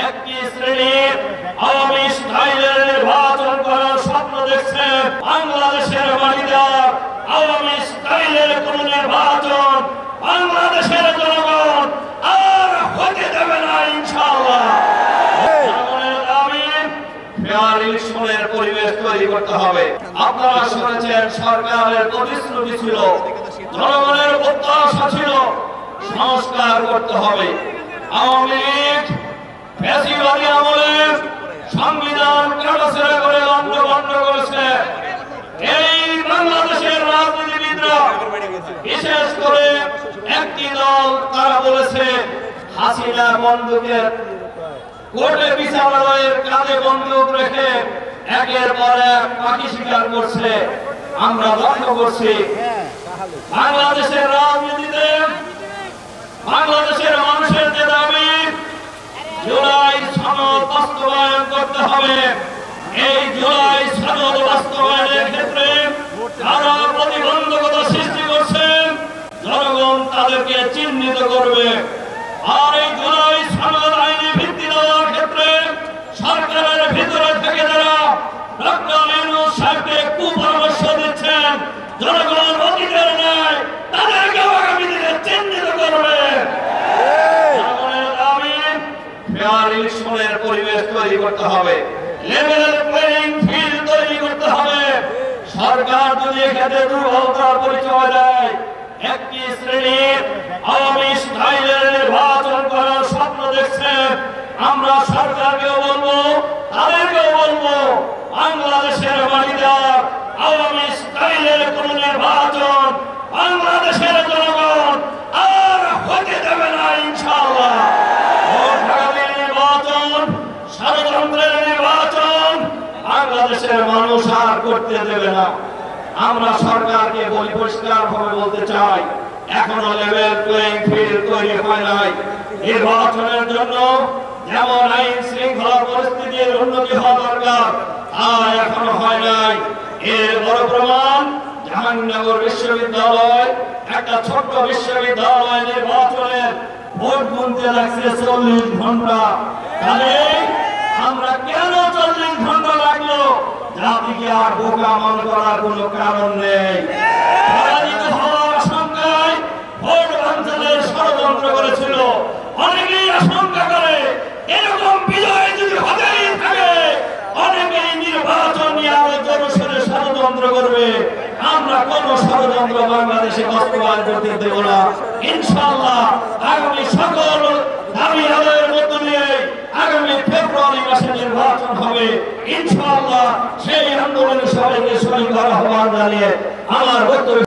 একটি শ্রেণীর আওয়ামী স্টাইলের নির্বাচন করার স্বপ্ন দেখছে। বাংলাদেশের মাটিতে আওয়ামী স্টাইলের কোন নির্বাচন বাংলাদেশের জনগণ আর হতে দেবে না ইনশাআল্লাহ। জনগণের দাবি ফেয়ার ইলেকশনের পরিবেশ তৈরি করতে হবে। আপনারা শুনেছেন সরকারের প্রতিশ্রুতি ছিল, জনগণের প্রত্যাশা ছিল সংস্কার করতে হবে। আওয়ামী লীগ ফ্যাসিবাদী আমলে সংবিধান কাটাছেড়া করে লন্ডভন্ড করেছে। এই বাংলাদেশের রাজনীতিবিদরা বিশেষ করে একটি দল, তারা বলেছে হাসিনা বন্দুকের কোর্টে বিচারালয়ের কাঁধে বন্দুক রেখে একের পর এক ফাঁকি স্বীকার করছে। আমরা লক্ষ্য করছি বাংলাদেশের রাজনীতিতে বাংলাদেশের মানুষের যে দাবি জুলাই সনদ বাস্তবায়ন করতে হবে, এই জুলাই সনদ বাস্তবায়নের ক্ষেত্রে যারা প্রতিবন্ধকতা সৃষ্টি করছেন জনগণ তাদেরকে চিহ্নিত করবে। আর এই জুলাই সনদ আইনি ভিত্তি দেওয়ার ক্ষেত্রে সরকারের ভিতরে থেকে যারা ডক্টর ইউনূস সাহেবকে কুপরামর্শ দিচ্ছেন জনগণ অধিকার নেয় তাদেরকে আগামী দিনে চিহ্নিত করবে। জনগণের দাবি ফেয়ার ইলেকশনের পরিবেশ তৈরি করতে হবে, লেভেল প্লেইং ফিল্ড তৈরি করতে হবে। সরকার যদি এক্ষেত্রে দুর্বলতার পরিচয় দেয়, একটি শ্রেণীর আওয়ামী স্টাইলের নির্বাচন করার স্বপ্ন দেখছে, আমরা সরকারকেও বলবো তাদেরকেও বলবো বাংলাদেশের মাটিতে আওয়ামী স্টাইলের কোন নির্বাচন বাংলাদেশের জনগণ আর হতে দেবে না ইনশাআল্লাহ। নির্বাচন ষড়যন্ত্রের নির্বাচন বাংলাদেশের মানুষ আর করতে দেবে না। আমরা সরকারকে বলি, পরিষ্কার ভাবে বলতে চাই, এখনো লেভেল প্লেইং ফিল্ড তৈরি হয় নাই। নির্বাচনের জন্য যেমন আইন শৃঙ্খলা পরিস্থিতির উন্নতি হওয়া দরকার তা এখনো হয় নাই। এর বড় প্রমাণ জাহাঙ্গীরনগর বিশ্ববিদ্যালয়, একটা ছোট্ট বিশ্ববিদ্যালয় নির্বাচনের ভোট গুনতে লাগছে 40 ঘন্টা। তাহলে আমরা কেন 40 ঘন্টা লাগলো? জাতিকে আর বোকা মনে করার কোনো কারণ নেই। পরাজিত হওয়ার আশঙ্কায় ভোট বানচালের ষড়যন্ত্র করেছিল। অনেকেই আশঙ্কা করে এরকম বিজয় যদি হতেই থাকে অনেকেই নির্বাচন নিয়ে আরো জোরসোরে ষড়যন্ত্র করবে। আমরা কোন ষড়যন্ত্র বাংলাদেশে বাস্তবায়ন করতে দেব না ইনশাআল্লাহ। আগামী সকল দাবি আদায়ের মধ্য দিয়ে আগামী ফেব্রুয়ারি মাসে নির্বাচন হবে ইনশাআল্লাহ। সেই আন্দোলনে সবাইকে শরীক করা আহ্বান জানিয়ে আমার বক্তব্য